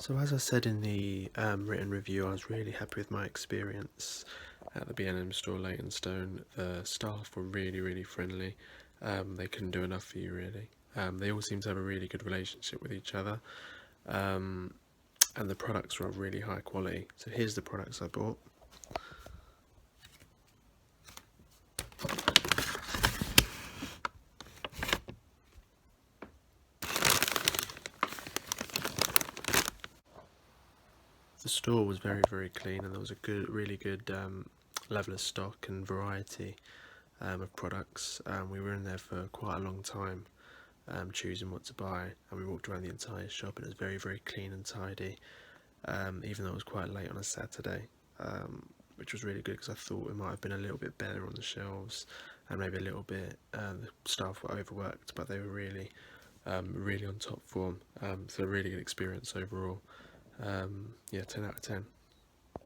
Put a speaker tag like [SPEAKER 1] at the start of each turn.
[SPEAKER 1] So as I said in the written review, I was really happy with my experience at the B&M store Leytonstone. The staff were really friendly. They couldn't do enough for you really. They all seem to have a really good relationship with each other. And the products were of really high quality. So here's the products I bought. The store was very clean, and there was a really good level of stock and variety of products. We were in there for quite a long time, choosing what to buy, and we walked around the entire shop, and it was very clean and tidy. Even though it was quite late on a Saturday, which was really good because I thought it might have been a little bit better on the shelves, and maybe a little bit the staff were overworked, but they were really on top form. So a really good experience overall. Yeah, 10 out of 10.